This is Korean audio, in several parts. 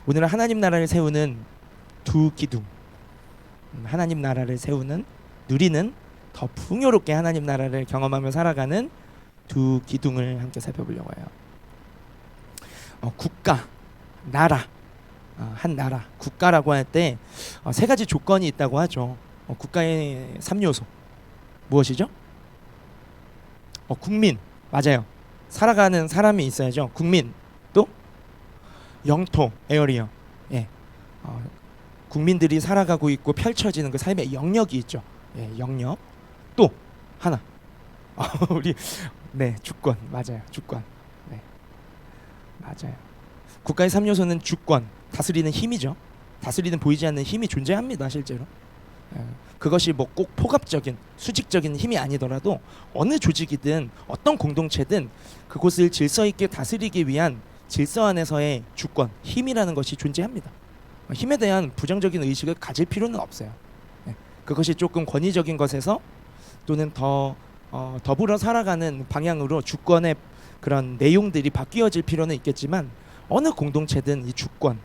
오늘은 하나님 나라를 세우는 두 기둥, 하나님 나라를 세우는, 누리는, 더 풍요롭게 하나님 나라를 경험하며 살아가는 두 기둥을 함께 살펴보려고 해요. 국가, 나라, 한 나라, 국가라고 할 때 세 가지 조건이 있다고 하죠. 국가의 3요소 무엇이죠? 국민, 맞아요. 살아가는 사람이 있어야죠. 국민, 또 영토, 에어리어. 예. 국민들이 살아가고 있고 펼쳐지는 그 삶의 영역이 있죠. 예, 영역. 또 하나. 우리 네, 주권. 맞아요. 주권. 네. 맞아요. 국가의 3요소는 주권, 다스리는 힘이죠. 다스리는 보이지 않는 힘이 존재합니다, 실제로. 예. 그것이 뭐 꼭 포괄적인, 수직적인 힘이 아니더라도 어느 조직이든 어떤 공동체든 그곳을 질서 있게 다스리기 위한 질서 안에서의 주권, 힘이라는 것이 존재합니다. 힘에 대한 부정적인 의식을 가질 필요는 없어요. 예. 그것이 조금 권위적인 것에서 또는 더 더불어 살아가는 방향으로 주권의 그런 내용들이 바뀌어질 필요는 있겠지만 어느 공동체든 이 주권,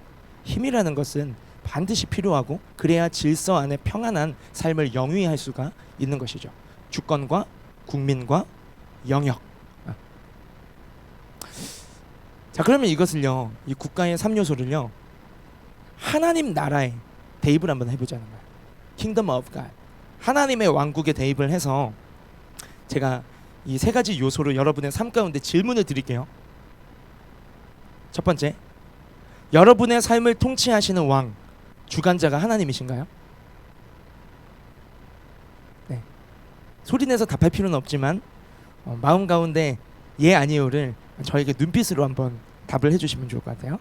힘이라는 것은 반드시 필요하고 그래야 질서 안에 평안한 삶을 영위할 수가 있는 것이죠. 주권과 국민과 영역. 자, 그러면 이것을요, 이 국가의 3요소를요 하나님 나라에 대입을 한번 해보자는 거예요. Kingdom of God, 하나님의 왕국에 대입을 해서 제가 이 세 가지 요소로 여러분의 삶 가운데 질문을 드릴게요. 첫 번째, 여러분의 삶을 통치하시는 왕, 주관자가 하나님이신가요? 네. 소리내서 답할 필요는 없지만 마음 가운데 예 아니요를 저에게 눈빛으로 한번 답을 해주시면 좋을 것 같아요.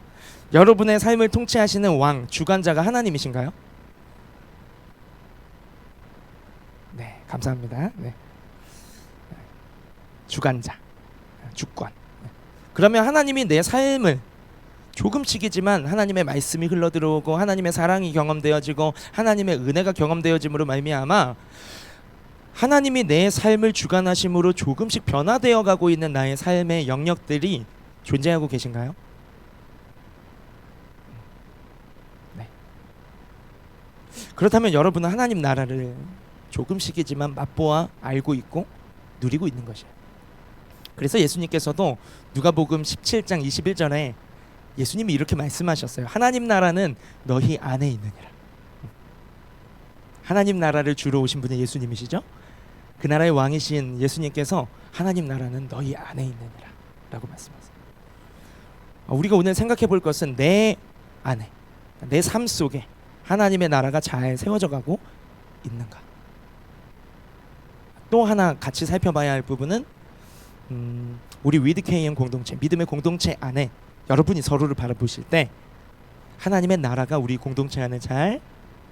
여러분의 삶을 통치하시는 왕, 주관자가 하나님이신가요? 네, 감사합니다. 네. 주관자, 주권. 그러면 하나님이 내 삶을 조금씩이지만 하나님의 말씀이 흘러들어오고 하나님의 사랑이 경험되어지고 하나님의 은혜가 경험되어짐으로 말미암아 하나님이 내 삶을 주관하심으로 조금씩 변화되어 가고 있는 나의 삶의 영역들이 존재하고 계신가요? 네. 그렇다면 여러분은 하나님 나라를 조금씩이지만 맛보아 알고 있고 누리고 있는 것이에요. 그래서 예수님께서도 누가복음 17장 21절에 예수님이 이렇게 말씀하셨어요. 하나님 나라는 너희 안에 있느니라. 하나님 나라를 주러 오신 분이 예수님이시죠. 그 나라의 왕이신 예수님께서 하나님 나라는 너희 안에 있느니라 라고 말씀하세요. 우리가 오늘 생각해 볼 것은 내 안에, 내 삶 속에 하나님의 나라가 잘 세워져 가고 있는가. 또 하나 같이 살펴봐야 할 부분은 우리 위드KM 공동체, 믿음의 공동체 안에 여러분이 서로를 바라보실 때 하나님의 나라가 우리 공동체 안에 잘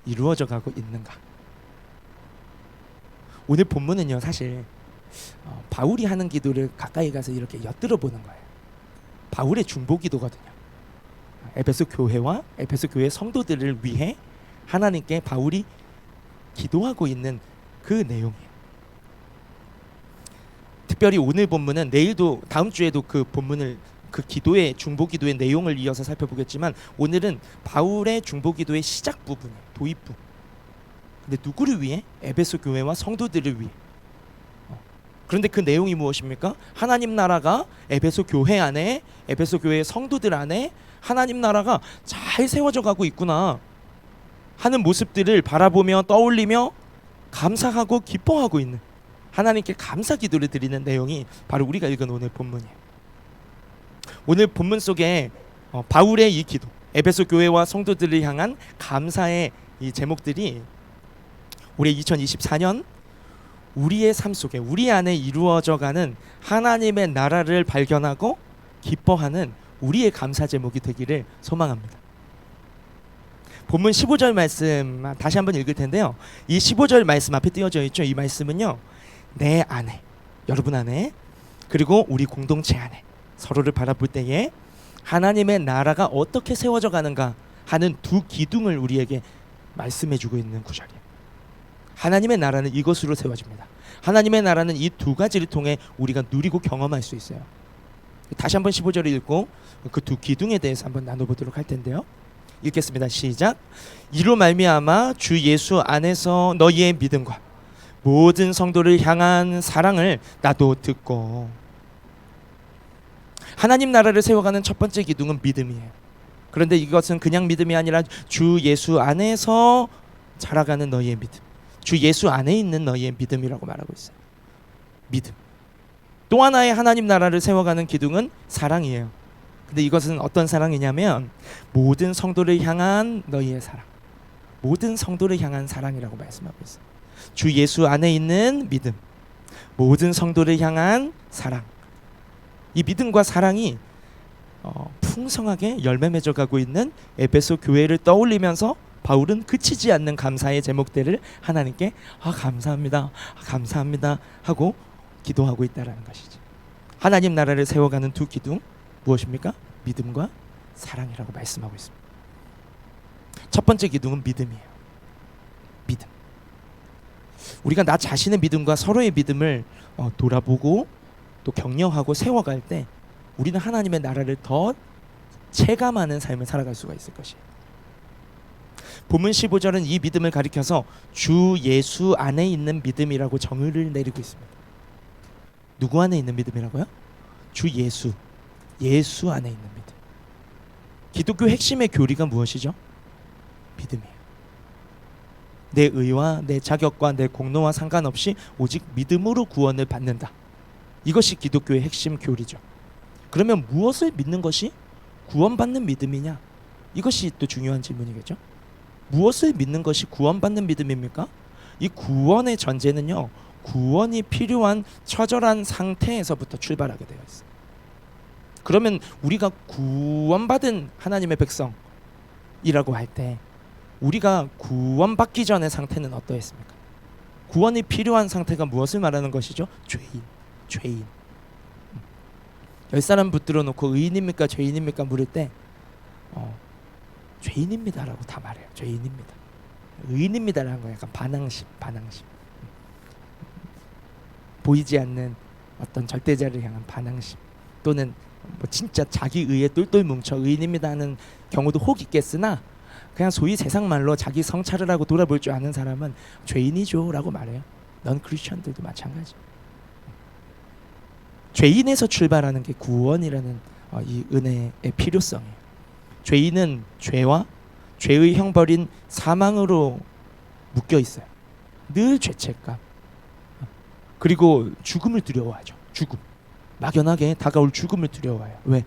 이루어져 가고 있는가. 오늘 본문은요 사실 바울이 하는 기도를 가까이 가서 이렇게 엿들어 보는 거예요. 바울의 중보 기도거든요. 에베소 교회와 에베소 교회 성도들을 위해 하나님께 바울이 기도하고 있는 그 내용이에요. 특별히 오늘 본문은 내일도 다음 주에도 그 본문을 그 기도의 중보 기도의 내용을 이어서 살펴보겠지만 오늘은 바울의 중보 기도의 시작 부분이에요. 도입부. 근데 누구를 위해? 에베소 교회와 성도들을 위해. 그런데 그 내용이 무엇입니까? 하나님 나라가 에베소 교회 안에, 에베소 교회의 성도들 안에 하나님 나라가 잘 세워져 가고 있구나 하는 모습들을 바라보며 떠올리며 감사하고 기뻐하고 있는, 하나님께 감사 기도를 드리는 내용이 바로 우리가 읽은 오늘 본문이에요. 오늘 본문 속에 바울의 이 기도, 에베소 교회와 성도들을 향한 감사의 이 제목들이 올해 2024년 우리의 삶 속에, 우리 안에 이루어져가는 하나님의 나라를 발견하고 기뻐하는 우리의 감사 제목이 되기를 소망합니다. 본문 15절 말씀 다시 한번 읽을 텐데요. 이 15절 말씀 앞에 띄어져 있죠. 이 말씀은요, 내 안에, 여러분 안에, 그리고 우리 공동체 안에 서로를 바라볼 때에 하나님의 나라가 어떻게 세워져 가는가 하는 두 기둥을 우리에게 말씀해주고 있는 구절이에요. 하나님의 나라는 이것으로 세워집니다. 하나님의 나라는 이 두 가지를 통해 우리가 누리고 경험할 수 있어요. 다시 한번 15절을 읽고 그 두 기둥에 대해서 한번 나눠보도록 할 텐데요. 읽겠습니다. 시작. 이로 말미암아 주 예수 안에서 너희의 믿음과 모든 성도를 향한 사랑을 나도 듣고. 하나님 나라를 세워가는 첫 번째 기둥은 믿음이에요. 그런데 이것은 그냥 믿음이 아니라 주 예수 안에서 자라가는 너희의 믿음, 주 예수 안에 있는 너희의 믿음이라고 말하고 있어요. 믿음. 또 하나의 하나님 나라를 세워가는 기둥은 사랑이에요. 근데 이것은 어떤 사랑이냐면 모든 성도를 향한 너희의 사랑, 모든 성도를 향한 사랑이라고 말씀하고 있어요. 주 예수 안에 있는 믿음, 모든 성도를 향한 사랑. 이 믿음과 사랑이 풍성하게 열매 맺어가고 있는 에베소 교회를 떠올리면서 바울은 그치지 않는 감사의 제목들을 하나님께 감사합니다, 감사합니다 하고 기도하고 있다라는 것이죠. 하나님 나라를 세워가는 두 기둥 무엇입니까? 믿음과 사랑이라고 말씀하고 있습니다. 첫 번째 기둥은 믿음이에요. 믿음. 우리가 나 자신의 믿음과 서로의 믿음을 돌아보고 또 격려하고 세워갈 때 우리는 하나님의 나라를 더 체감하는 삶을 살아갈 수가 있을 것이에요. 본문 15절은 이 믿음을 가리켜서 주 예수 안에 있는 믿음이라고 정의를 내리고 있습니다. 누구 안에 있는 믿음이라고요? 주 예수, 예수 안에 있는 믿음. 기독교 핵심의 교리가 무엇이죠? 믿음이에요. 내 의와 내 자격과 내 공로와 상관없이 오직 믿음으로 구원을 받는다. 이것이 기독교의 핵심 교리죠. 그러면 무엇을 믿는 것이 구원받는 믿음이냐? 이것이 또 중요한 질문이겠죠. 무엇을 믿는 것이 구원받는 믿음입니까? 이 구원의 전제는요, 구원이 필요한 처절한 상태에서부터 출발하게 되어 있어요. 그러면 우리가 구원받은 하나님의 백성이라고 할 때 우리가 구원받기 전의 상태는 어떠했습니까? 구원이 필요한 상태가 무엇을 말하는 것이죠? 죄인. 10사람 붙들어 놓고 의인입니까 죄인입니까 물을 때 죄인입니다라고 다 말해요. 죄인입니다. 의인입니다라는 거 약간 반항심. 보이지 않는 어떤 절대자를 향한 반항심, 또는 뭐 진짜 자기 의에 똘똘 뭉쳐 의인입니다 하는 경우도 혹 있겠으나 그냥 소위 세상 말로 자기 성찰을 하고 돌아볼 줄 아는 사람은 죄인이죠 라고 말해요. 넌 크리스천들도 마찬가지. 죄인에서 출발하는 게 구원이라는 이 은혜의 필요성이에요. 죄인은 죄와 죄의 형벌인 사망으로 묶여 있어요. 늘 죄책감, 그리고 죽음을 두려워하죠. 죽음, 막연하게 다가올 죽음을 두려워해요. 왜?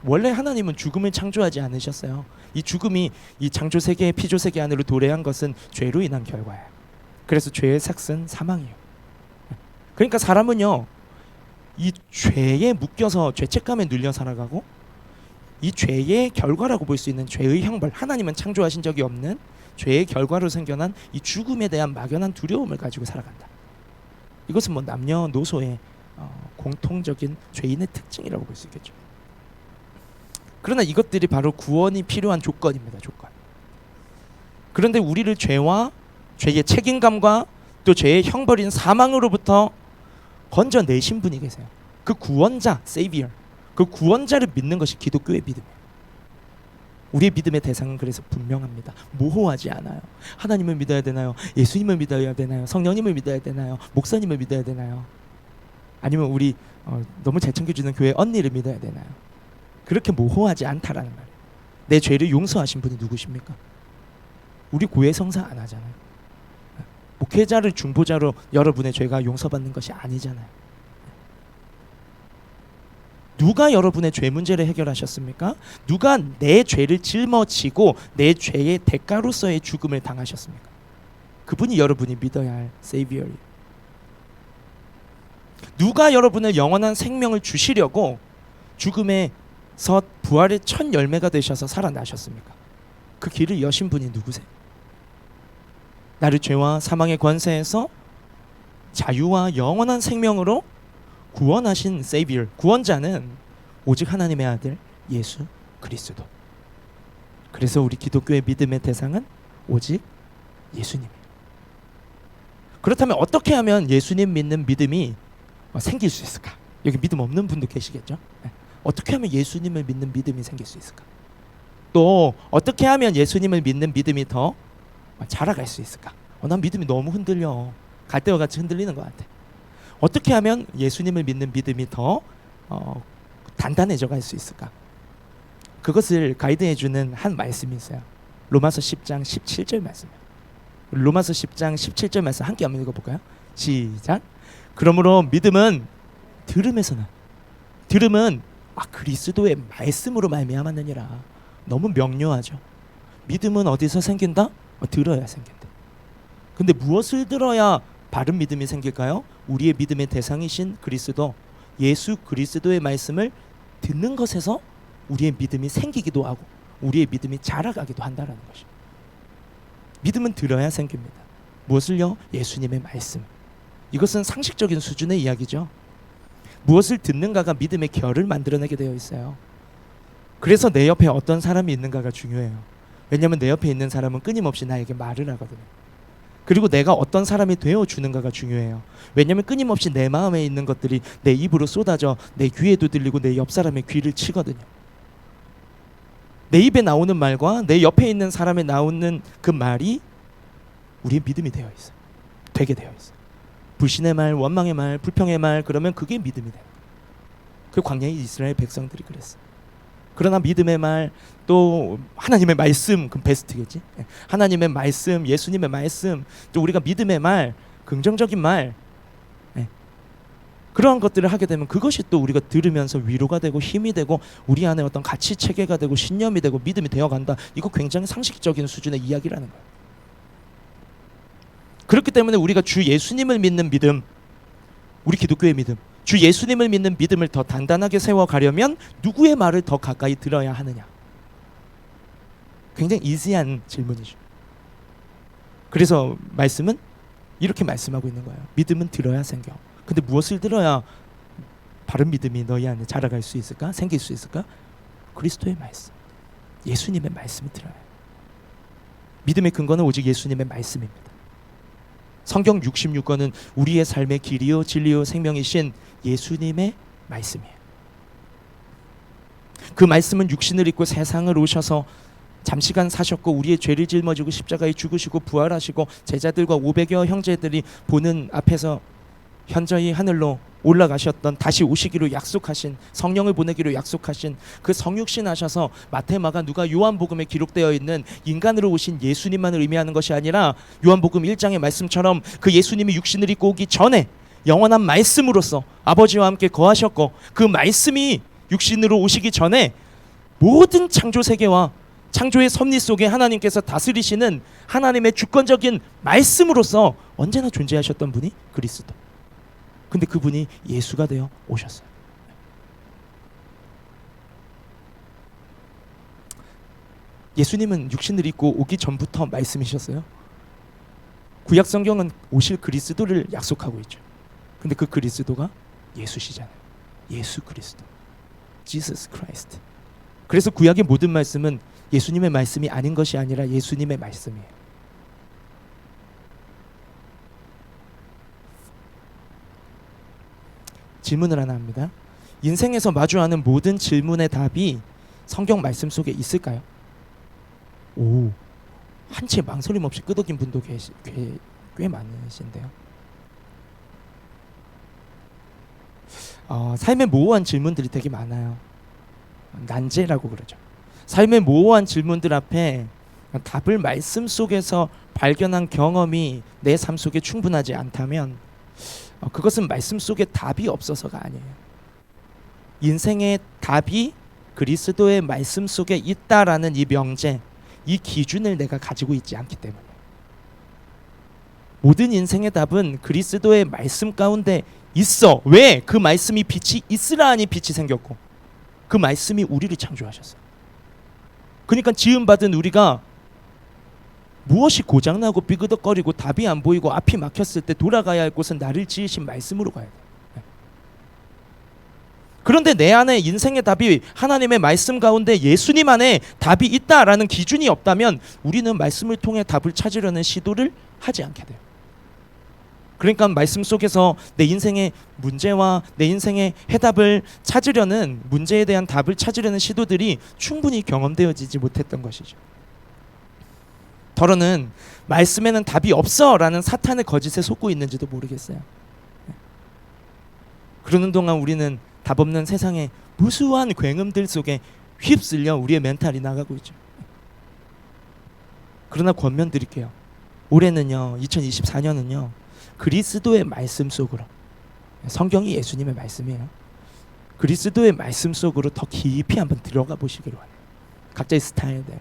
원래 하나님은 죽음을 창조하지 않으셨어요. 이 죽음이 이 창조 세계의 피조 세계 안으로 도래한 것은 죄로 인한 결과예요. 그래서 죄의 삭은 사망이에요. 그러니까 사람은요, 이 죄에 묶여서 죄책감에 눌려 살아가고, 이 죄의 결과라고 볼 수 있는 죄의 형벌, 하나님은 창조하신 적이 없는 죄의 결과로 생겨난 이 죽음에 대한 막연한 두려움을 가지고 살아간다. 이것은 뭐 남녀노소의 공통적인 죄인의 특징이라고 볼 수 있겠죠. 그러나 이것들이 바로 구원이 필요한 조건입니다. 조건. 그런데 우리를 죄와 죄의 책임감과 또 죄의 형벌인 사망으로부터 건져내신 분이 계세요. 그 구원자, 세이비어, 그 구원자를 믿는 것이 기독교의 믿음이에요. 우리의 믿음의 대상은 그래서 분명합니다. 모호하지 않아요. 하나님을 믿어야 되나요? 예수님을 믿어야 되나요? 성령님을 믿어야 되나요? 목사님을 믿어야 되나요? 아니면 우리 너무 잘 챙겨주는 교회 언니를 믿어야 되나요? 그렇게 모호하지 않다라는 말이에요. 내 죄를 용서하신 분이 누구십니까? 우리 교회 성사 안 하잖아요. 목회자를 중보자로 여러분의 죄가 용서받는 것이 아니잖아요. 누가 여러분의 죄 문제를 해결하셨습니까? 누가 내 죄를 짊어지고 내 죄의 대가로서의 죽음을 당하셨습니까? 그분이 여러분이 믿어야 할 세이비어예요. 누가 여러분의 영원한 생명을 주시려고 죽음에서 부활의 첫 열매가 되셔서 살아나셨습니까? 그 길을 여신 분이 누구세요? 나를 죄와 사망의 권세에서 자유와 영원한 생명으로 구원하신 세이비어, 구원자는 오직 하나님의 아들 예수 그리스도. 그래서 우리 기독교의 믿음의 대상은 오직 예수님이에요. 그렇다면 어떻게 하면 예수님 믿는 믿음이 생길 수 있을까? 여기 믿음 없는 분도 계시겠죠? 어떻게 하면 예수님을 믿는 믿음이 생길 수 있을까? 또 어떻게 하면 예수님을 믿는 믿음이 더 자라갈 수 있을까? 난 믿음이 너무 흔들려. 갈대와 같이 흔들리는 것 같아. 어떻게 하면 예수님을 믿는 믿음이 더 단단해져 갈 수 있을까? 그것을 가이드해주는 한 말씀이 있어요. 로마서 10장 17절 말씀. 로마서 10장 17절 말씀 함께 한번 읽어볼까요? 시작. 그러므로 믿음은 들음에서는, 들음은 그리스도의 말씀으로 말미암았느니라. 너무 명료하죠. 믿음은 어디서 생긴다? 들어야 생긴다. 근데 무엇을 들어야 바른 믿음이 생길까요? 우리의 믿음의 대상이신 그리스도, 예수 그리스도의 말씀을 듣는 것에서 우리의 믿음이 생기기도 하고 우리의 믿음이 자라가기도 한다는 것이. 믿음은 들어야 생깁니다. 무엇을요? 예수님의 말씀. 이것은 상식적인 수준의 이야기죠. 무엇을 듣는가가 믿음의 결을 만들어내게 되어 있어요. 그래서 내 옆에 어떤 사람이 있는가가 중요해요. 왜냐하면 내 옆에 있는 사람은 끊임없이 나에게 말을 하거든요. 그리고 내가 어떤 사람이 되어주는가가 중요해요. 왜냐하면 끊임없이 내 마음에 있는 것들이 내 입으로 쏟아져 내 귀에도 들리고 내 옆 사람의 귀를 치거든요. 내 입에 나오는 말과 내 옆에 있는 사람에 나오는 그 말이 우리의 믿음이 되어 있어요. 되게 되어 있어요. 불신의 말, 원망의 말, 불평의 말, 그러면 그게 믿음이 돼요. 그 광야의 이스라엘 백성들이 그랬어요. 그러나 믿음의 말, 또 하나님의 말씀, 그럼 베스트겠지. 하나님의 말씀, 예수님의 말씀, 또 우리가 믿음의 말, 긍정적인 말, 그러한 것들을 하게 되면 그것이 또 우리가 들으면서 위로가 되고 힘이 되고 우리 안에 어떤 가치 체계가 되고 신념이 되고 믿음이 되어간다. 이거 굉장히 상식적인 수준의 이야기라는 거예요. 그렇기 때문에 우리가 주 예수님을 믿는 믿음, 우리 기독교의 믿음, 주 예수님을 믿는 믿음을 더 단단하게 세워가려면 누구의 말을 더 가까이 들어야 하느냐. 굉장히 이지한 질문이죠. 그래서 말씀은 이렇게 말씀하고 있는 거예요. 믿음은 들어야 생겨. 근데 무엇을 들어야 바른 믿음이 너희 안에 자라갈 수 있을까? 생길 수 있을까? 그리스도의 말씀, 예수님의 말씀을 들어야 해요. 믿음의 근거는 오직 예수님의 말씀입니다. 성경 66권은 우리의 삶의 길이요 진리요 생명이신 예수님의 말씀이에요. 그 말씀은 육신을 입고 세상을 오셔서 잠시간 사셨고 우리의 죄를 짊어지고 십자가에 죽으시고 부활하시고 제자들과 500여 형제들이 보는 앞에서 현저히 하늘로 올라가셨던, 다시 오시기로 약속하신, 성령을 보내기로 약속하신 그 성육신 하셔서 마태, 마가, 누가, 요한복음에 기록되어 있는 인간으로 오신 예수님만을 의미하는 것이 아니라 요한복음 1장의 말씀처럼 그 예수님이 육신을 입고 오기 전에 영원한 말씀으로서 아버지와 함께 거하셨고, 그 말씀이 육신으로 오시기 전에 모든 창조 세계와 창조의 섭리 속에 하나님께서 다스리시는 하나님의 주권적인 말씀으로서 언제나 존재하셨던 분이 그리스도. 근데 그분이 예수가 되어 오셨어요. 예수님은 육신을 입고 오기 전부터 말씀이셨어요. 구약 성경은 오실 그리스도를 약속하고 있죠. 근데 그 그리스도가 예수시잖아요. 예수 그리스도, Jesus Christ. 그래서 구약의 모든 말씀은 예수님의 말씀이 아닌 것이 아니라 예수님의 말씀이에요. 질문을 하나 합니다. 인생에서 마주하는 모든 질문의 답이 성경 말씀 속에 있을까요? 오, 한치 망설임 없이 끄덕인 분도 꽤 많으신데요. 삶의 모호한 질문들이 되게 많아요. 난제라고 그러죠. 삶의 모호한 질문들 앞에 답을 말씀 속에서 발견한 경험이 내 삶 속에 충분하지 않다면 그것은 말씀 속에 답이 없어서가 아니에요. 인생의 답이 그리스도의 말씀 속에 있다라는 이 명제, 이 기준을 내가 가지고 있지 않기 때문에. 모든 인생의 답은 그리스도의 말씀 가운데 있어. 왜? 그 말씀이 빛이 있으라 하니 빛이 생겼고, 그 말씀이 우리를 창조하셨어요. 그러니까 지음받은 우리가 무엇이 고장나고 삐그덕거리고 답이 안 보이고 앞이 막혔을 때 돌아가야 할 곳은 나를 지으신 말씀으로 가야 돼요. 그런데 내 안에 인생의 답이 하나님의 말씀 가운데 예수님 안에 답이 있다라는 기준이 없다면 우리는 말씀을 통해 답을 찾으려는 시도를 하지 않게 돼요. 그러니까 말씀 속에서 내 인생의 문제와 내 인생의 해답을 찾으려는, 문제에 대한 답을 찾으려는 시도들이 충분히 경험되어지지 못했던 것이죠. 더러는 말씀에는 답이 없어라는 사탄의 거짓에 속고 있는지도 모르겠어요. 그러는 동안 우리는 답 없는 세상의 무수한 굉음들 속에 휩쓸려 우리의 멘탈이 나가고 있죠. 그러나 권면드릴게요. 올해는요, 2024년은요, 그리스도의 말씀 속으로, 성경이 예수님의 말씀이에요. 그리스도의 말씀 속으로 더 깊이 한번 들어가 보시기로 해요. 각자의 스타일대로.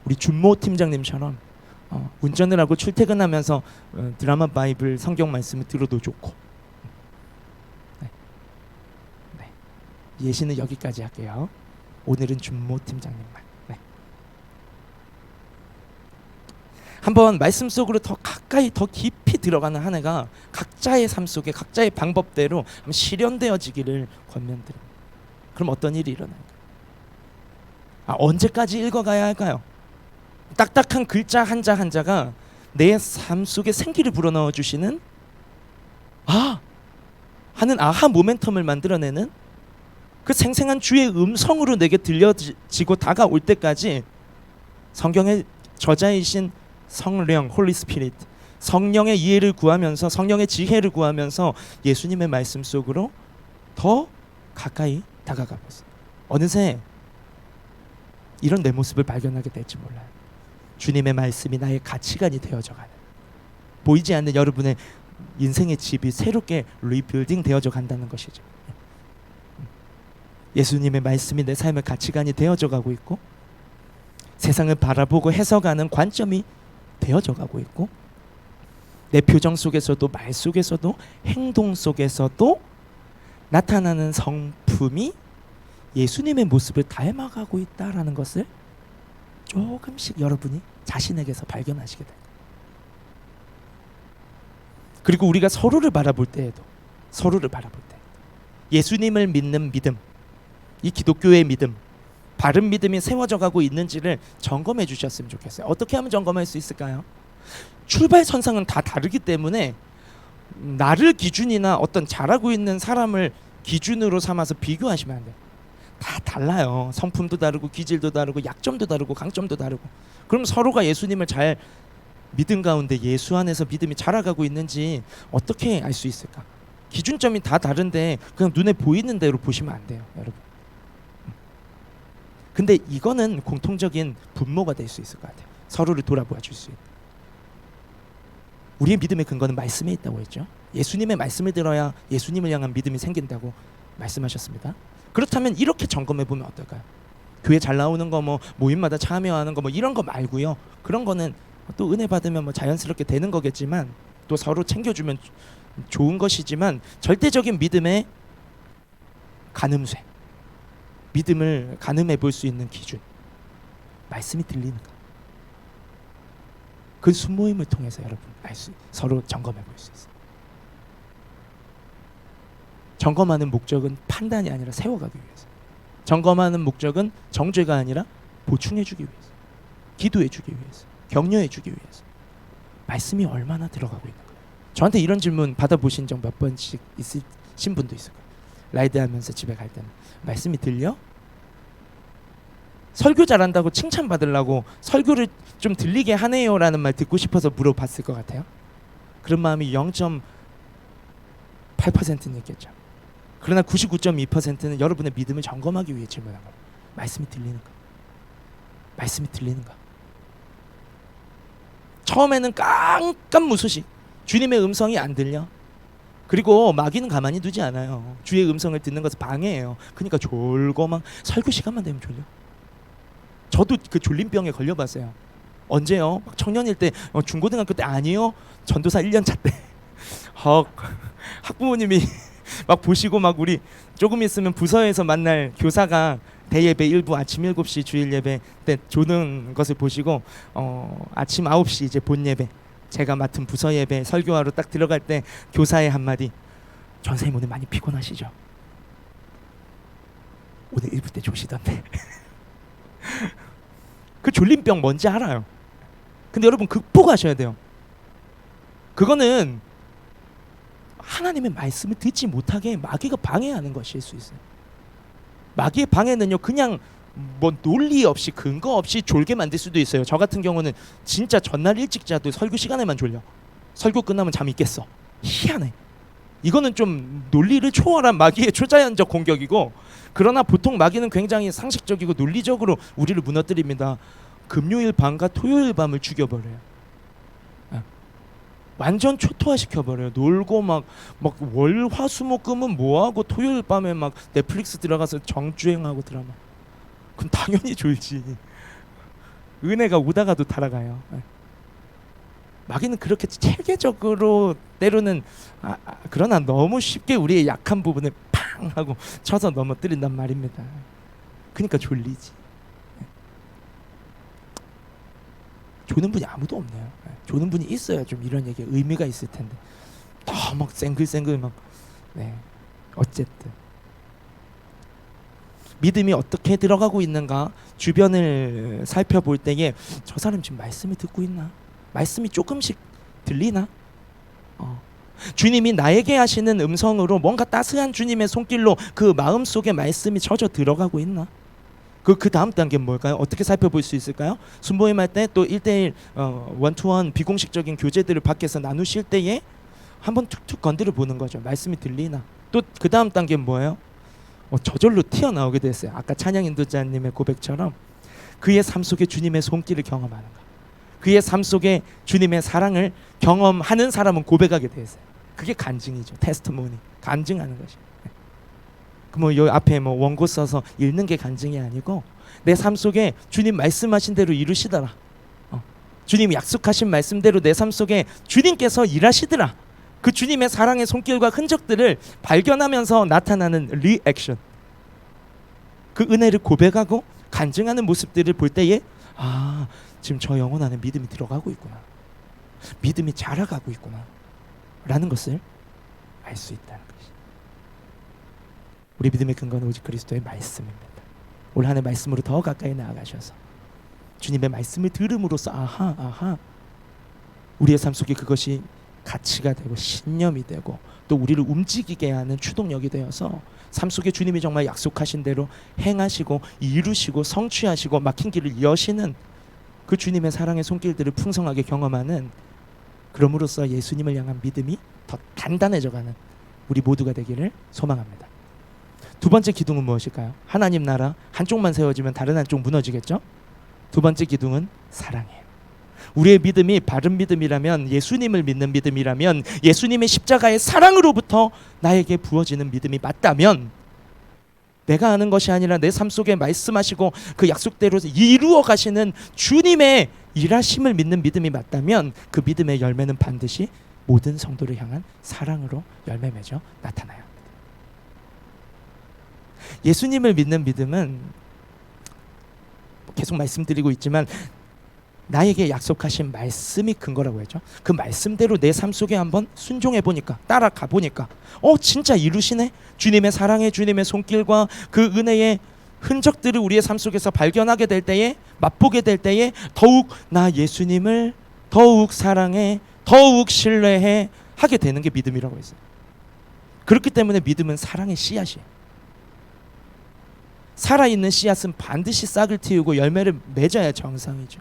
우리 준모 팀장님처럼 운전을 하고 출퇴근하면서 드라마 바이블 성경 말씀을 들어도 좋고. 네. 네. 예시는 여기까지 할게요. 오늘은 준모 팀장님만. 네. 한번 말씀 속으로 더 가까이, 더 깊이 들어가는 한 해가 각자의 삶 속에 각자의 방법대로 한번 실현되어지기를 권면드립니다. 그럼 어떤 일이 일어날까요? 언제까지 읽어가야 할까요? 딱딱한 글자 한자 한자가 내 삶 속에 생기를 불어넣어 주시는 하는 아하 모멘텀을 만들어내는 그 생생한 주의 음성으로 내게 들려지고 다가올 때까지 성경의 저자이신 성령, 홀리 스피릿, 성령의 이해를 구하면서, 성령의 지혜를 구하면서 예수님의 말씀 속으로 더 가까이 다가가 보세요. 어느새 이런 내 모습을 발견하게 될지 몰라요. 주님의 말씀이 나의 가치관이 되어져가는, 보이지 않는 여러분의 인생의 집이 새롭게 리빌딩 되어져 간다는 것이죠. 예수님의 말씀이 내 삶의 가치관이 되어져 가고 있고, 세상을 바라보고 해석하는 관점이 되어져 가고 있고, 내 표정 속에서도, 말 속에서도, 행동 속에서도 나타나는 성품이 예수님의 모습을 닮아가고 있다라는 것을 조금씩 여러분이 자신에게서 발견하시게 됩니다. 그리고 우리가 서로를 바라볼 때에도, 예수님을 믿는 믿음, 이 기독교의 믿음, 바른 믿음이 세워져 가고 있는지를 점검해 주셨으면 좋겠어요. 어떻게 하면 점검할 수 있을까요? 출발선상은 다 다르기 때문에 나를 기준이나 어떤 잘하고 있는 사람을 기준으로 삼아서 비교하시면 안 돼요. 다 달라요. 성품도 다르고, 기질도 다르고, 약점도 다르고, 강점도 다르고. 그럼 서로가 예수님을 잘 믿음 가운데 예수 안에서 믿음이 자라가고 있는지 어떻게 알 수 있을까? 기준점이 다 다른데 그냥 눈에 보이는 대로 보시면 안 돼요, 여러분. 근데 이거는 공통적인 분모가 될 수 있을 것 같아요. 서로를 돌아보아 줄 수 있는. 우리의 믿음의 근거는 말씀에 있다고 했죠. 예수님의 말씀을 들어야 예수님을 향한 믿음이 생긴다고 말씀하셨습니다. 그렇다면 이렇게 점검해 보면 어떨까요? 교회 잘 나오는 거, 뭐 모임마다 참여하는 거, 뭐 이런 거 말고요. 그런 거는 또 은혜 받으면 뭐 자연스럽게 되는 거겠지만, 또 서로 챙겨주면 좋은 것이지만, 절대적인 믿음의 가늠쇠, 믿음을 가늠해 볼 수 있는 기준, 말씀이 들리는가? 그 순모임을 통해서 여러분 서로 점검해 볼 수 있어요. 점검하는 목적은 판단이 아니라 세워가기 위해서. 점검하는 목적은 정죄가 아니라 보충해주기 위해서, 기도해주기 위해서, 격려해주기 위해서. 말씀이 얼마나 들어가고 있는 거예요. 저한테 이런 질문 받아보신 적 몇 번씩 있으신 분도 있을 거예요. 라이드하면서 집에 갈 때는 말씀이 들려? 설교 잘한다고 칭찬받으려고 설교를 좀 들리게 하네요 라는 말 듣고 싶어서 물어봤을 것 같아요. 그런 마음이 0.8%는 있겠죠. 그러나 99.2%는 여러분의 믿음을 점검하기 위해 질문한 거예요. 말씀이 들리는가? 말씀이 들리는가? 처음에는 깜깜무소식, 주님의 음성이 안 들려. 그리고 마귀는 가만히 두지 않아요. 주의 음성을 듣는 것을 방해해요. 그러니까 졸고 막 설교 시간만 되면 졸려. 저도 그 졸림병에 걸려봤어요. 언제요? 막 청년일 때, 중고등학교 때 아니요. 전도사 1년 차 때. 학부모님이 막 보시고, 막 우리 조금 있으면 부서에서 만날 교사가 대예배 일부 아침 7시 주일 예배 때 조는 것을 보시고, 아침 9시 이제 본 예배, 제가 맡은 부서 예배 설교하러 딱 들어갈 때 교사의 한마디, 전사님 오늘 많이 피곤하시죠? 오늘 일부 때 조시던데. 그 졸림병 뭔지 알아요. 근데 여러분 극복하셔야 돼요. 그거는 하나님의 말씀을 듣지 못하게 마귀가 방해하는 것일 수 있어요. 마귀의 방해는요, 그냥 뭐 논리 없이 근거 없이 졸게 만들 수도 있어요. 저 같은 경우는 진짜 전날 일찍 자도 설교 시간에만 졸려. 설교 끝나면 잠이 깼어. 희한해. 이거는 좀 논리를 초월한 마귀의 초자연적 공격이고, 그러나 보통 마귀는 굉장히 상식적이고 논리적으로 우리를 무너뜨립니다. 금요일 밤과 토요일 밤을 죽여버려요. 완전 초토화시켜버려요. 놀고 막 월, 화, 수, 목, 금은 뭐하고 토요일 밤에 막 넷플릭스 들어가서 정주행하고 드라마. 그럼 당연히 졸지. 은혜가 오다가도 달아가요. 마귀는 그렇게 체계적으로 때로는 그러나 너무 쉽게 우리의 약한 부분을 팡 하고 쳐서 넘어뜨린단 말입니다. 그러니까 졸리지. 조는 분이 아무도 없네요. 조는 분이 있어야 좀 이런 얘기에 의미가 있을 텐데 다 막 생글생글 막. 네, 어쨌든 믿음이 어떻게 들어가고 있는가 주변을 살펴볼 때에 저 사람 지금 말씀을 듣고 있나? 말씀이 조금씩 들리나? 주님이 나에게 하시는 음성으로 뭔가 따스한 주님의 손길로 그 마음속에 말씀이 젖어 들어가고 있나? 그 다음 단계는 뭘까요? 어떻게 살펴볼 수 있을까요? 순모임 할 때 또 1대1 원투원 비공식적인 교제들을 밖에서 나누실 때에 한번 툭툭 건드려 보는 거죠. 말씀이 들리나? 또 그 다음 단계는 뭐예요? 저절로 튀어나오게 됐어요. 아까 찬양 인도자님의 고백처럼 그의 삶 속에 주님의 손길을 경험하는 거. 그의 삶 속에 주님의 사랑을 경험하는 사람은 고백하게 됐어요. 그게 간증이죠. 테스트모니. 간증하는 것이. 뭐 여기 앞에 뭐 원고 써서 읽는 게 간증이 아니고 내 삶 속에 주님 말씀하신 대로 이루시더라. 주님이 약속하신 말씀대로 내 삶 속에 주님께서 일하시더라. 그 주님의 사랑의 손길과 흔적들을 발견하면서 나타나는 리액션. 그 은혜를 고백하고 간증하는 모습들을 볼 때에 지금 저 영혼 안에 믿음이 들어가고 있구나. 믿음이 자라가고 있구나. 라는 것을 알 수 있다는 것이. 우리 믿음의 근거는 오직 그리스도의 말씀입니다. 올 한 해 말씀으로 더 가까이 나아가셔서 주님의 말씀을 들음으로써 우리의 삶 속에 그것이 가치가 되고 신념이 되고 또 우리를 움직이게 하는 추동력이 되어서 삶 속에 주님이 정말 약속하신 대로 행하시고 이루시고 성취하시고 막힌 길을 여시는 그 주님의 사랑의 손길들을 풍성하게 경험하는, 그럼으로써 예수님을 향한 믿음이 더 단단해져가는 우리 모두가 되기를 소망합니다. 두 번째 기둥은 무엇일까요? 하나님 나라 한쪽만 세워지면 다른 한쪽 무너지겠죠? 두 번째 기둥은 사랑이에요. 우리의 믿음이 바른 믿음이라면, 예수님을 믿는 믿음이라면, 예수님의 십자가의 사랑으로부터 나에게 부어지는 믿음이 맞다면, 내가 아는 것이 아니라 내 삶 속에 말씀하시고 그 약속대로 이루어 가시는 주님의 일하심을 믿는 믿음이 맞다면 그 믿음의 열매는 반드시 모든 성도를 향한 사랑으로 열매 맺어 나타나야 합니다. 예수님을 믿는 믿음은 계속 말씀드리고 있지만 나에게 약속하신 말씀이 근거라고 했죠. 그 말씀대로 내 삶 속에 한번 순종해 보니까, 따라가 보니까 진짜 이루시네. 주님의 사랑의, 주님의 손길과 그 은혜의 흔적들을 우리의 삶 속에서 발견하게 될 때에, 맛보게 될 때에 더욱 나 예수님을 더욱 사랑해, 더욱 신뢰해 하게 되는 게 믿음이라고 했어요. 그렇기 때문에 믿음은 사랑의 씨앗이에요. 살아있는 씨앗은 반드시 싹을 틔우고 열매를 맺어야 정상이죠.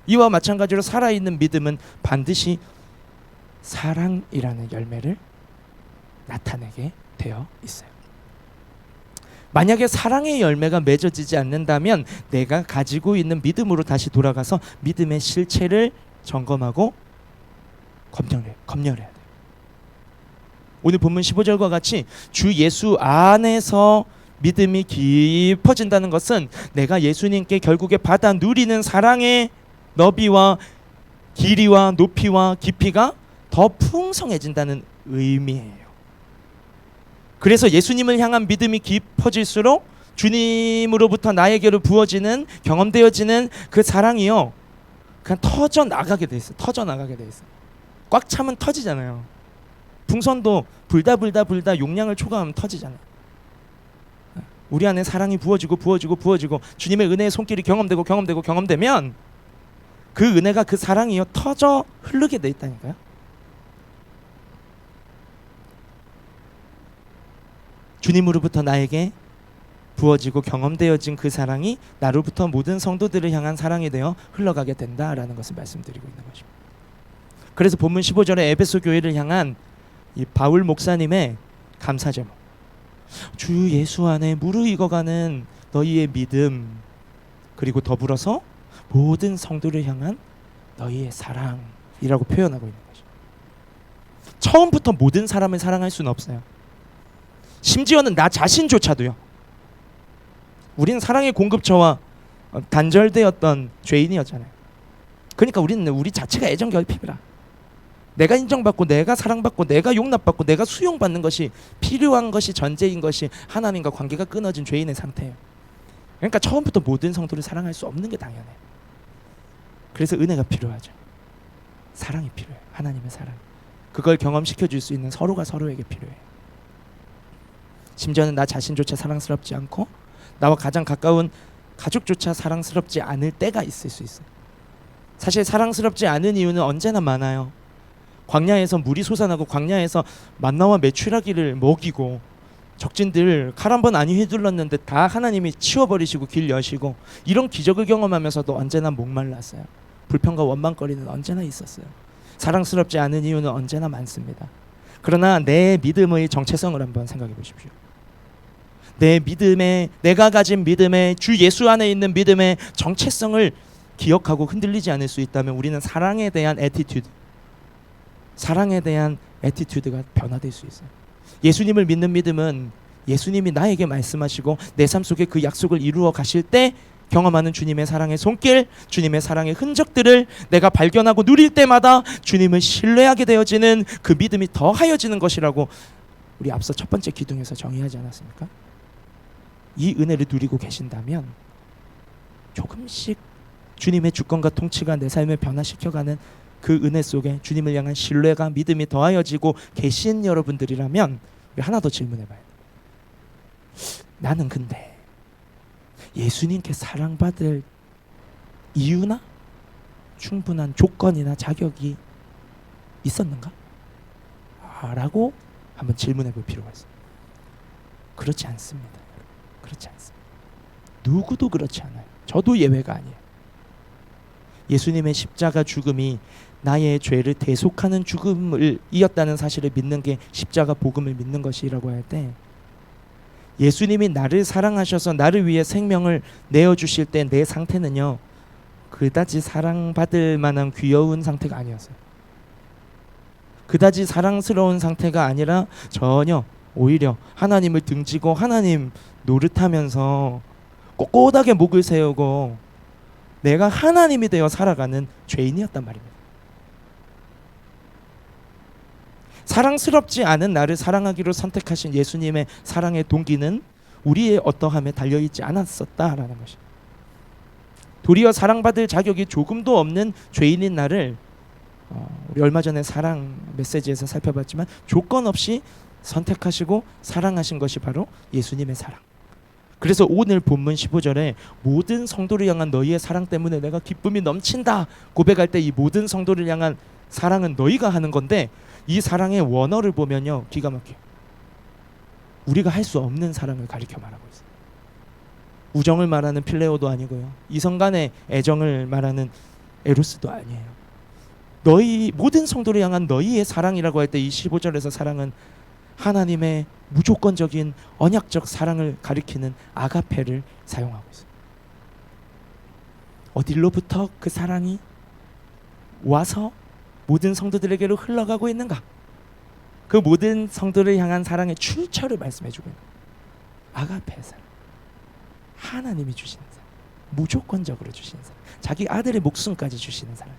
이와 마찬가지로 살아있는 믿음은 반드시 사랑이라는 열매를 나타내게 되어 있어요. 만약에 사랑의 열매가 맺어지지 않는다면 내가 가지고 있는 믿음으로 다시 돌아가서 믿음의 실체를 점검하고 검열해야 돼요. 오늘 본문 15절과 같이 주 예수 안에서 믿음이 깊어진다는 것은 내가 예수님께 결국에 받아 누리는 사랑의 너비와 길이와 높이와 깊이가 더 풍성해진다는 의미예요. 그래서 예수님을 향한 믿음이 깊어질수록 주님으로부터 나에게로 부어지는, 경험되어지는 그 사랑이요, 그냥 터져 나가게 돼 있어요. 꽉 차면 터지잖아요. 풍선도 불다 용량을 초과하면 터지잖아요. 우리 안에 사랑이 부어지고 주님의 은혜의 손길이 경험되면 그 은혜가, 그 사랑이요, 터져 흐르게 돼 있다니까요. 주님으로부터 나에게 부어지고 경험되어진 그 사랑이 나로부터 모든 성도들을 향한 사랑이 되어 흘러가게 된다라는 것을 말씀드리고 있는 것입니다. 그래서 본문 15절에 에베소 교회를 향한 이 바울 목사님의 감사 제목, 주 예수 안에 무르익어가는 너희의 믿음, 그리고 더불어서 모든 성도를 향한 너희의 사랑이라고 표현하고 있는 것이죠. 처음부터 모든 사람을 사랑할 수는 없어요. 심지어는 나 자신조차도요. 우리는 사랑의 공급처와 단절되었던 죄인이었잖아요. 그러니까 우리는 우리 자체가 애정결핍이라, 내가 인정받고 내가 사랑받고 내가 용납받고 내가 수용받는 것이 필요한 것이 전제인 것이 하나님과 관계가 끊어진 죄인의 상태예요. 그러니까 처음부터 모든 성도를 사랑할 수 없는 게 당연해요. 그래서 은혜가 필요하죠. 사랑이 필요해요. 하나님의 사랑. 그걸 경험시켜줄 수 있는 서로가 서로에게 필요해요. 심지어는 나 자신조차 사랑스럽지 않고 나와 가장 가까운 가족조차 사랑스럽지 않을 때가 있을 수 있어요. 사실 사랑스럽지 않은 이유는 언제나 많아요. 광야에서 물이 솟아나고 광야에서 만나와 메추라기를 먹이고 적진들 칼 한 번 아니 휘둘렀는데 다 하나님이 치워버리시고 길 여시고 이런 기적을 경험하면서도 언제나 목말랐어요. 불평과 원망거리는 언제나 있었어요. 사랑스럽지 않은 이유는 언제나 많습니다. 그러나 내 믿음의 정체성을 한번 생각해 보십시오. 내 믿음의, 내가 가진 믿음의, 주 예수 안에 있는 믿음의 정체성을 기억하고 흔들리지 않을 수 있다면 우리는 사랑에 대한 애티튜드가 변화될 수 있어요. 예수님을 믿는 믿음은 예수님이 나에게 말씀하시고 내 삶 속에 그 약속을 이루어 가실 때 경험하는 주님의 사랑의 손길, 주님의 사랑의 흔적들을 내가 발견하고 누릴 때마다 주님을 신뢰하게 되어지는 그 믿음이 더하여지는 것이라고 우리 앞서 첫 번째 기둥에서 정의하지 않았습니까? 이 은혜를 누리고 계신다면 조금씩 주님의 주권과 통치가 내 삶을 변화시켜가는 그 은혜 속에 주님을 향한 신뢰가, 믿음이 더하여지고 계신 여러분들이라면 우리 하나 더 질문해봐요. 나는 근데 예수님께 사랑받을 이유나 충분한 조건이나 자격이 있었는가? 라고 한번 질문해 볼 필요가 있어요. 그렇지 않습니다. 그렇지 않습니다. 누구도 그렇지 않아요. 저도 예외가 아니에요. 예수님의 십자가 죽음이 나의 죄를 대속하는 죽음을 이었다는 사실을 믿는 게 십자가 복음을 믿는 것이라고 할 때, 예수님이 나를 사랑하셔서 나를 위해 생명을 내어주실 때 내 상태는요 그다지 사랑받을 만한 귀여운 상태가 아니었어요. 그다지 사랑스러운 상태가 아니라 전혀 오히려 하나님을 등지고 하나님 노릇하면서 꼿꼿하게 목을 세우고 내가 하나님이 되어 살아가는 죄인이었단 말입니다. 사랑스럽지 않은 나를 사랑하기로 선택하신 예수님의 사랑의 동기는 우리의 어떠함에 달려있지 않았었다라는 것입니다. 도리어 사랑받을 자격이 조금도 없는 죄인인 나를 우리 얼마 전에 사랑 메시지에서 살펴봤지만 조건 없이 선택하시고 사랑하신 것이 바로 예수님의 사랑. 그래서 오늘 본문 15절에 모든 성도를 향한 너희의 사랑 때문에 내가 기쁨이 넘친다 고백할 때 이 모든 성도를 향한 사랑은 너희가 하는 건데, 이 사랑의 원어를 보면요 기가 막혀요. 우리가 할 수 없는 사랑을 가리켜 말하고 있어요. 우정을 말하는 필레오도 아니고요, 이성 간의 애정을 말하는 에로스도 아니에요. 너희 모든 성도를 향한 너희의 사랑이라고 할 때 이 15절에서 사랑은 하나님의 무조건적인 언약적 사랑을 가리키는 아가페를 사용하고 있어요. 어디로부터 그 사랑이 와서 모든 성도들에게로 흘러가고 있는가? 그 모든 성도를 향한 사랑의 출처를 말씀해주고 있는 아가페의 사랑. 하나님이 주시는 사랑, 무조건적으로 주시는 사랑, 자기 아들의 목숨까지 주시는 사랑.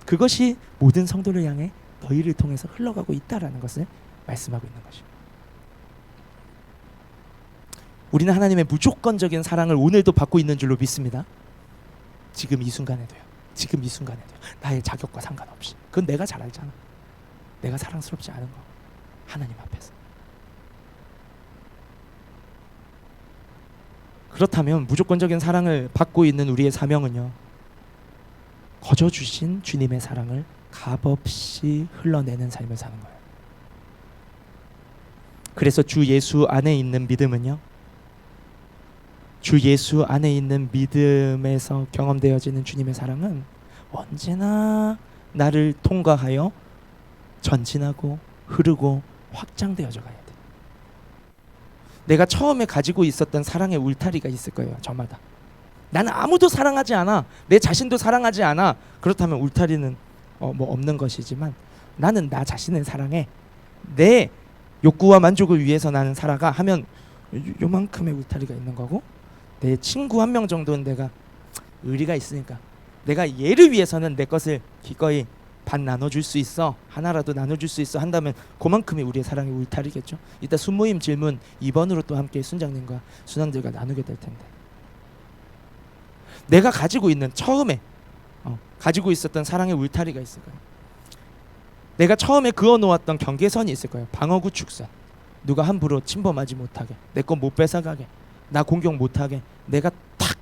그것이 모든 성도를 향해 너희를 통해서 흘러가고 있다라는 것을 말씀하고 있는 것입니다. 우리는 하나님의 무조건적인 사랑을 오늘도 받고 있는 줄로 믿습니다. 지금 이 순간에도요. 지금 이 순간에도요. 나의 자격과 상관없이. 그건 내가 잘 알잖아. 내가 사랑스럽지 않은 거 하나님 앞에서. 그렇다면 무조건적인 사랑을 받고 있는 우리의 사명은요, 거저 주신 주님의 사랑을 값없이 흘러내는 삶을 사는 거예요. 그래서 주 예수 안에 있는 믿음은요, 주 예수 안에 있는 믿음에서 경험되어지는 주님의 사랑은 언제나 나를 통과하여 전진하고 흐르고 확장되어져 가야 돼. 내가 처음에 가지고 있었던 사랑의 울타리가 있을 거예요. 저마다. 나는 아무도 사랑하지 않아. 내 자신도 사랑하지 않아. 그렇다면 울타리는 뭐 없는 것이지만, 나는 나 자신을 사랑해. 내 욕구와 만족을 위해서 나는 살아가 하면 요만큼의 울타리가 있는 거고, 내 친구 한 명 정도는 내가 의리가 있으니까 내가 얘를 위해서는 내 것을 기꺼이 반 나눠줄 수 있어, 하나라도 나눠줄 수 있어 한다면 그만큼이 우리의 사랑의 울타리겠죠. 이따 순모임 질문 2번으로 또 함께 순장님과 순왕들과 나누게 될 텐데, 내가 가지고 있는 처음에 가지고 있었던 사랑의 울타리가 있을 거예요. 내가 처음에 그어놓았던 경계선이 있을 거예요. 방어구축선. 누가 함부로 침범하지 못하게, 내 거 못 뺏어가게, 나 공격 못하게 내가 탁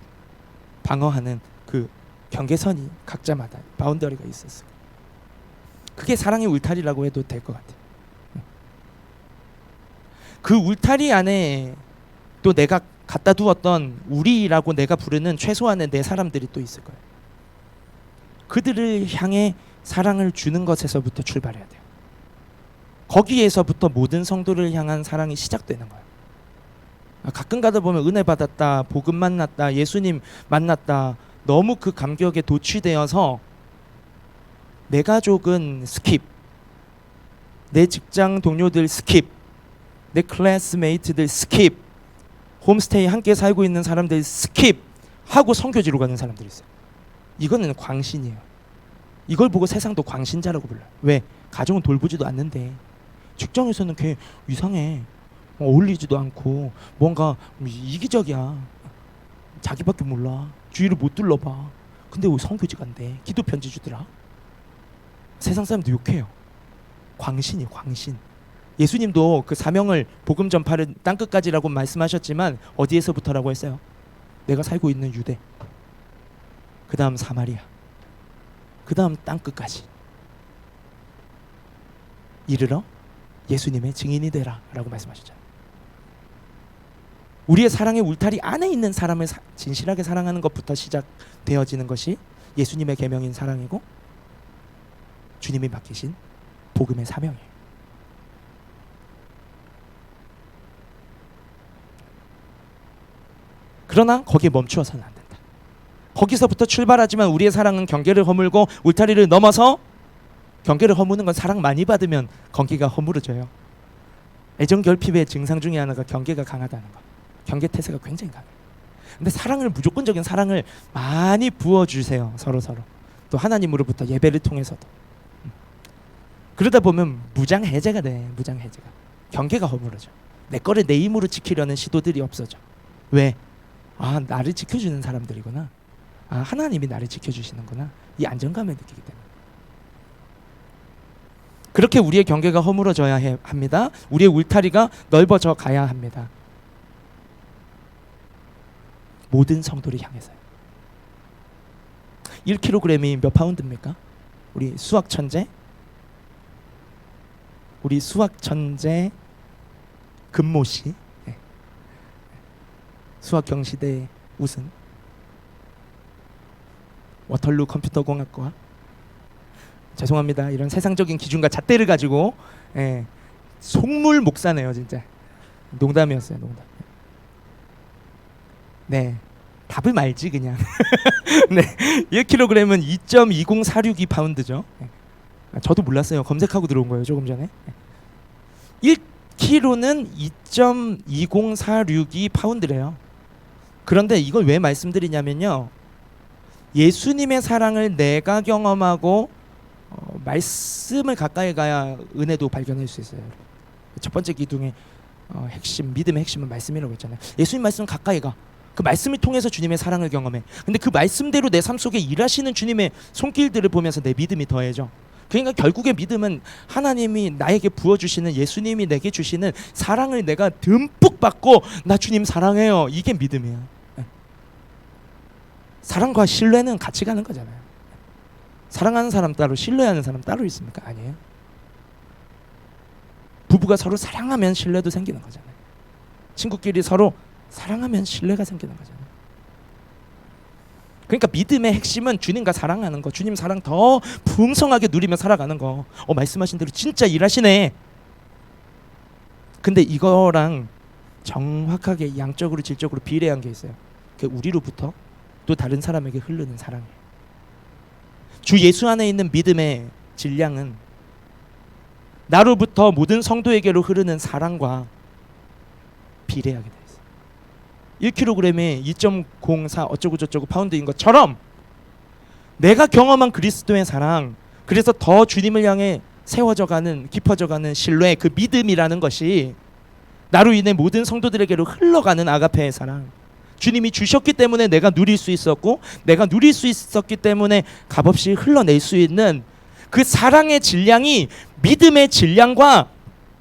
방어하는 그 경계선이 각자마다 바운더리가 있었어요. 그게 사랑의 울타리라고 해도 될 것 같아요. 그 울타리 안에 또 내가 갖다 두었던 우리라고 내가 부르는 최소한의 내 사람들이 또 있을 거예요. 그들을 향해 사랑을 주는 것에서부터 출발해야 돼요. 거기에서부터 모든 성도를 향한 사랑이 시작되는 거예요. 가끔 가다 보면 은혜 받았다, 복음 만났다, 예수님 만났다, 너무 그 감격에 도취되어서 내 가족은 스킵, 내 직장 동료들 스킵, 내 클래스메이트들 스킵, 홈스테이 함께 살고 있는 사람들 스킵 하고 선교지로 가는 사람들이 있어요. 이거는 광신이에요. 이걸 보고 세상도 광신자라고 불러요. 왜? 가정은 돌보지도 않는데, 직장에서는 걔 이상해, 어울리지도 않고 뭔가 이기적이야, 자기밖에 몰라, 주위를 못 둘러봐. 근데 왜 선교지 간대? 기도 편지 주더라. 세상 사람도 욕해요. 광신이 광신. 예수님도 그 사명을 복음 전파를 땅끝까지라고 말씀하셨지만 어디에서부터라고 했어요? 내가 살고 있는 유대, 그 다음 사마리아, 그 다음 땅끝까지 이르러 예수님의 증인이 되라 라고 말씀하셨잖아요. 우리의 사랑의 울타리 안에 있는 사람을 진실하게 사랑하는 것부터 시작되어지는 것이 예수님의 계명인 사랑이고 주님이 맡기신 복음의 사명이에요. 그러나 거기에 멈추어서는 안 된다. 거기서부터 출발하지만 우리의 사랑은 경계를 허물고 울타리를 넘어서, 경계를 허무는 건 사랑 많이 받으면 경계가 허물어져요. 애정 결핍의 증상 중에 하나가 경계가 강하다는 거. 경계 태세가 굉장히 강해요. 근데 사랑을, 무조건적인 사랑을 많이 부어주세요. 서로. 또 하나님으로부터 예배를 통해서도. 그러다 보면 무장해제가 돼. 무장해제가. 경계가 허물어져. 내 거를 내 힘으로 지키려는 시도들이 없어져. 왜? 아, 나를 지켜주는 사람들이구나. 아, 하나님이 나를 지켜주시는구나. 이 안정감을 느끼기 때문에. 그렇게 우리의 경계가 허물어져야 합니다. 우리의 울타리가 넓어져 가야 합니다. 모든 성도를 향해서요. 1kg이 몇 파운드입니까? 우리 수학 천재 금모 씨, 네. 수학 경시대 우승, 워털루 컴퓨터공학과. 죄송합니다. 이런 세상적인 기준과 잣대를 가지고, 예, 속물 목사네요, 진짜. 농담이었어요, 농담. 네, 답을 말지 그냥. 네, 1kg은 2.20462파운드죠. 네. 저도 몰랐어요. 검색하고 들어온 거예요, 조금 전에. 1kg는 2.20462파운드래요. 그런데 이걸 왜 말씀드리냐면요, 예수님의 사랑을 내가 경험하고 말씀을 가까이 가야 은혜도 발견할 수 있어요. 첫 번째 기둥의 핵심, 믿음의 핵심은 말씀이라고 했잖아요. 예수님 말씀은 가까이 가. 그 말씀을 통해서 주님의 사랑을 경험해. 근데 그 말씀대로 내 삶 속에 일하시는 주님의 손길들을 보면서 내 믿음이 더해져. 그러니까 결국에 믿음은 하나님이 나에게 부어주시는, 예수님이 내게 주시는 사랑을 내가 듬뿍 받고 나 주님 사랑해요, 이게 믿음이에요. 사랑과 신뢰는 같이 가는 거잖아요. 사랑하는 사람 따로, 신뢰하는 사람 따로 있습니까? 아니에요. 부부가 부부가 서로 사랑하면 신뢰도 생기는 거잖아요. 친구끼리 서로 사랑하면 신뢰가 생기는 거잖아요. 그러니까 믿음의 핵심은 주님과 사랑하는 거, 주님 사랑 더 풍성하게 누리며 살아가는 거. 말씀하신 대로 진짜 일하시네. 근데 이거랑 정확하게 양적으로 질적으로 비례한 게 있어요. 그게 우리로부터 또 다른 사람에게 흐르는 사랑이에요. 주 예수 안에 있는 믿음의 질량은 나로부터 모든 성도에게로 흐르는 사랑과 비례하게 돼 있어요. 1kg에 2.04 어쩌고 저쩌고 파운드인 것처럼 내가 경험한 그리스도의 사랑, 그래서 더 주님을 향해 세워져가는, 깊어져가는 신뢰, 그 믿음이라는 것이 나로 인해 모든 성도들에게로 흘러가는 아가페의 사랑, 주님이 주셨기 때문에 내가 누릴 수 있었고, 내가 누릴 수 있었기 때문에 값없이 흘러낼 수 있는 그 사랑의 질량이 믿음의 질량과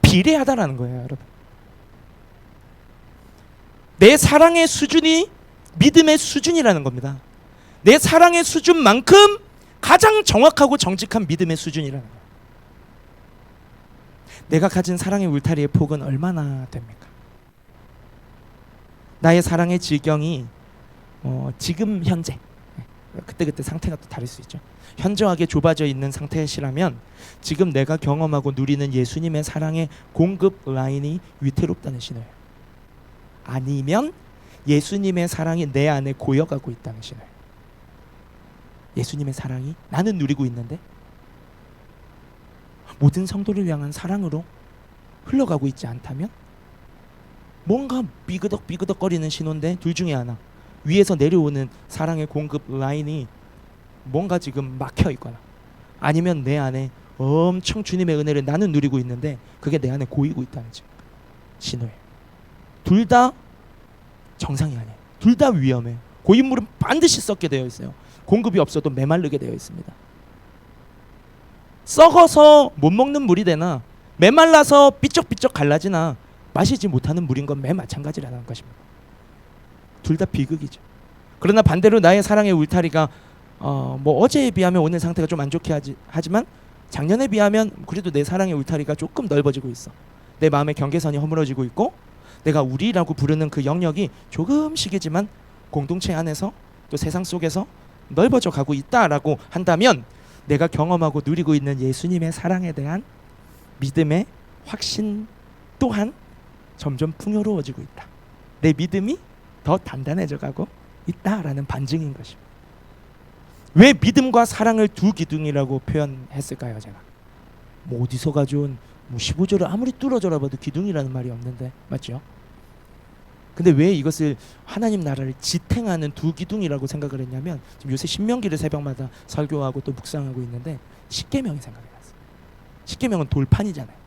비례하다라는 거예요, 여러분. 내 사랑의 수준이 믿음의 수준이라는 겁니다. 내 사랑의 수준만큼 가장 정확하고 정직한 믿음의 수준이라는 거예요. 내가 가진 사랑의 울타리의 폭은 얼마나 됩니까? 나의 사랑의 지경이 지금 현재, 그때그때 상태가 또 다를 수 있죠. 현저하게 좁아져 있는 상태시라면 지금 내가 경험하고 누리는 예수님의 사랑의 공급 라인이 위태롭다는 신호예요. 아니면 예수님의 사랑이 내 안에 고여가고 있다는 신호예요. 예수님의 사랑이 나는 누리고 있는데 모든 성도를 향한 사랑으로 흘러가고 있지 않다면 뭔가 삐그덕거리는 신호인데, 둘 중에 하나, 위에서 내려오는 사랑의 공급 라인이 뭔가 지금 막혀 있거나, 아니면 내 안에 엄청 주님의 은혜를 나는 누리고 있는데 그게 내 안에 고이고 있다는 신호예요. 둘 다 정상이 아니에요. 둘 다 위험해요. 고인 물은 반드시 썩게 되어 있어요. 공급이 없어도 메마르게 되어 있습니다. 썩어서 못 먹는 물이 되나, 메말라서 삐쩍삐쩍 갈라지나, 마시지 못하는 물인 건 매 마찬가지라는 것입니다. 둘 다 비극이죠. 그러나 반대로 나의 사랑의 울타리가 어제에 비하면 오늘 상태가 좀 안 좋게 하지만 작년에 비하면 그래도 내 사랑의 울타리가 조금 넓어지고 있어. 내 마음의 경계선이 허물어지고 있고, 내가 우리라고 부르는 그 영역이 조금씩이지만 공동체 안에서 또 세상 속에서 넓어져 가고 있다라고 한다면, 내가 경험하고 누리고 있는 예수님의 사랑에 대한 믿음의 확신 또한 점점 풍요로워지고 있다. 내 믿음이 더 단단해져 가고 있다라는 반증인 것입니다. 왜 믿음과 사랑을 두 기둥이라고 표현했을까요? 제가 어디서 가져온 15절을 아무리 뚫어져라 봐도 기둥이라는 말이 없는데, 맞죠? 근데 왜 이것을 하나님 나라를 지탱하는 두 기둥이라고 생각을 했냐면, 지금 요새 신명기를 새벽마다 설교하고 또 묵상하고 있는데 십계명이 생각이 났어요. 십계명은 돌판이잖아요.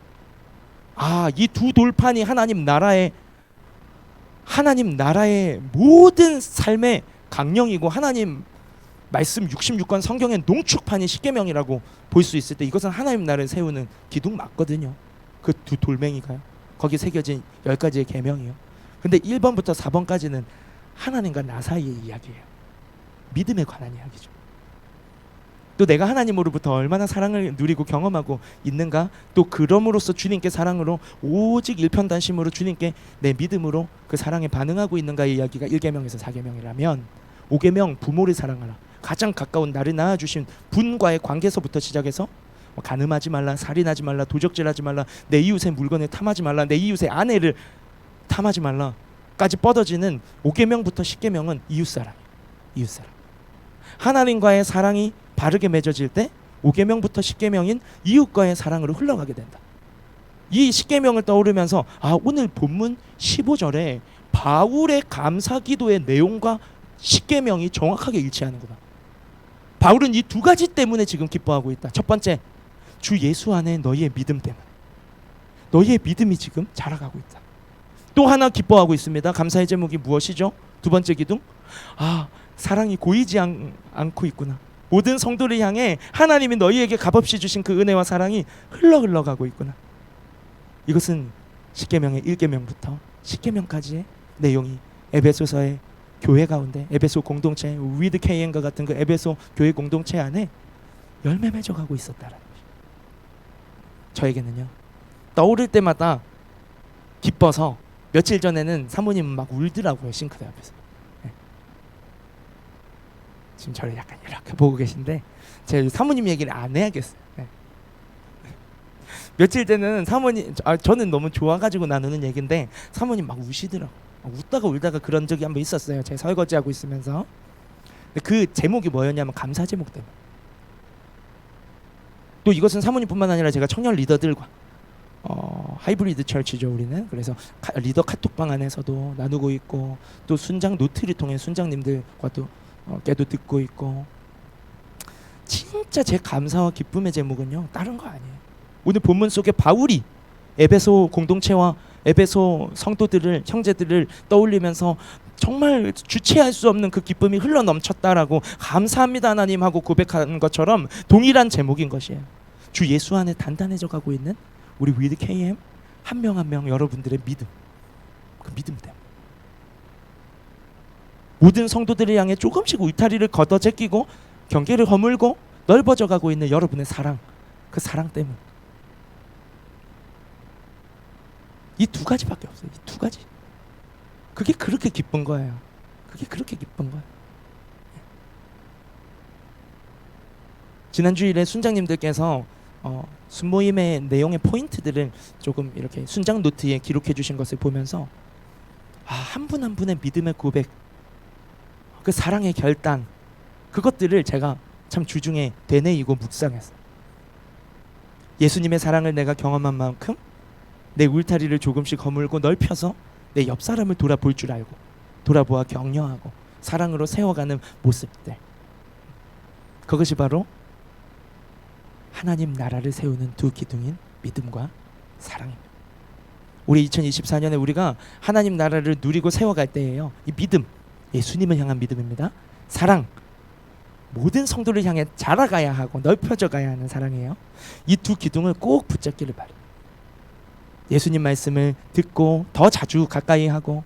이 두 돌판이 하나님 나라의 모든 삶의 강령이고, 하나님 말씀 66권 성경의 농축판이 십계명이라고 볼 수 있을 때, 이것은 하나님 나라를 세우는 기둥 맞거든요. 그 두 돌멩이가요. 거기 새겨진 10가지의 계명이요. 근데 1번부터 4번까지는 하나님과 나 사이의 이야기예요. 믿음에 관한 이야기죠. 또 내가 하나님으로부터 얼마나 사랑을 누리고 경험하고 있는가, 또 그럼으로써 주님께 사랑으로 오직 일편단심으로 주님께 내 믿음으로 그 사랑에 반응하고 있는가의 이야기가 1계명에서 4계명이라면, 5계명 부모를 사랑하라, 가장 가까운 나를 낳아주신 분과의 관계에서부터 시작해서 간음하지 말라, 살인하지 말라, 도적질하지 말라, 내 이웃의 물건을 탐하지 말라, 내 이웃의 아내를 탐하지 말라까지 뻗어지는 5계명부터 10계명은 이웃사랑. 하나님과의 사랑이 바르게 맺어질 때 5계명부터 10계명인 이웃과의 사랑으로 흘러가게 된다. 이 10계명을 떠오르면서 오늘 본문 15절에 바울의 감사기도의 내용과 10계명이 정확하게 일치하는구나. 바울은 이 두 가지 때문에 지금 기뻐하고 있다. 첫 번째, 주 예수 안에 너희의 믿음 때문에. 너희의 믿음이 지금 자라가고 있다. 또 하나 기뻐하고 있습니다. 감사의 제목이 무엇이죠? 두 번째 기둥, 사랑이 고이지 않고 있구나. 모든 성도를 향해 하나님이 너희에게 값없이 주신 그 은혜와 사랑이 흘러가고 있구나. 이것은 10계명의 1계명부터 10계명까지의 내용이 에베소서의 교회 가운데, 에베소 공동체, 위드 KN과 같은 그 에베소 교회 공동체 안에 열매 맺어가고 있었다라는 것입니다. 저에게는요, 떠오를 때마다 기뻐서 며칠 전에는 사모님은 막 울더라고요, 싱크대 앞에서. 네. 지금 저를 약간 이렇게 보고 계신데 제가 사모님 얘기를 안 해야겠어요. 네. 며칠 전에는 사모님, 저는 너무 좋아가지고 나누는 얘기인데 사모님 막 우시더라고. 웃다가 울다가 그런 적이 한번 있었어요. 제가 설거지하고 있으면서. 근데 그 제목이 뭐였냐면 감사 제목 때문에. 또 이것은 사모님뿐만 아니라 제가 청년 리더들과 하이브리드 철치죠, 우리는. 그래서 리더 카톡방 안에서도 나누고 있고, 또 순장 노트를 통해 순장님들과도 깨도 듣고 있고. 진짜 제 감사와 기쁨의 제목은요, 다른 거 아니에요. 오늘 본문 속에 바울이 에베소 공동체와 에베소 성도들을, 형제들을 떠올리면서 정말 주체할 수 없는 그 기쁨이 흘러 넘쳤다라고 감사합니다 하나님 하고 고백하는 것처럼 동일한 제목인 것이에요. 주 예수 안에 단단해져 가고 있는 우리 위드 KM 한 명 한 명 여러분들의 믿음, 그 믿음 때문에 모든 성도들을 향해 조금씩 울타리를 걷어 제끼고 경계를 허물고 넓어져 가고 있는 여러분의 사랑, 그 사랑 때문에. 이 두 가지밖에 없어요. 이 두 가지. 그게 그렇게 기쁜 거예요. 그게 그렇게 기쁜 거예요. 지난 주일에 순장님들께서 순모임의 내용의 포인트들을 조금 이렇게 순장 노트에 기록해 주신 것을 보면서 한 분 한 분의 믿음의 고백, 그 사랑의 결단, 그것들을 제가 참 주중에 되뇌이고 묵상했어요. 예수님의 사랑을 내가 경험한 만큼 내 울타리를 조금씩 허물고 넓혀서 내 옆 사람을 돌아볼 줄 알고 돌아보아 격려하고 사랑으로 세워가는 모습들, 그것이 바로 하나님 나라를 세우는 두 기둥인 믿음과 사랑입니다. 우리 2024년에 우리가 하나님 나라를 누리고 세워갈 때에요, 이 믿음, 예수님을 향한 믿음입니다. 사랑, 모든 성도를 향해 자라가야 하고 넓혀져 가야 하는 사랑이에요. 이 두 기둥을 꼭 붙잡기를 바랍니다. 예수님 말씀을 듣고 더 자주 가까이 하고,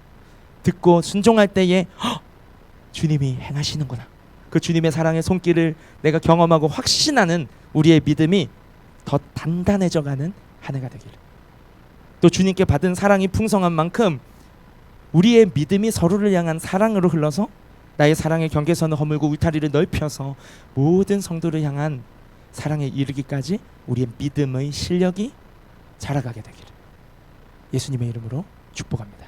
듣고 순종할 때에 주님이 행하시는구나, 그 주님의 사랑의 손길을 내가 경험하고 확신하는 우리의 믿음이 더 단단해져 가는 한 해가 되기를. 또 주님께 받은 사랑이 풍성한 만큼 우리의 믿음이 서로를 향한 사랑으로 흘러서 나의 사랑의 경계선을 허물고 울타리를 넓혀서 모든 성도를 향한 사랑에 이르기까지 우리의 믿음의 실력이 자라가게 되기를 예수님의 이름으로 축복합니다.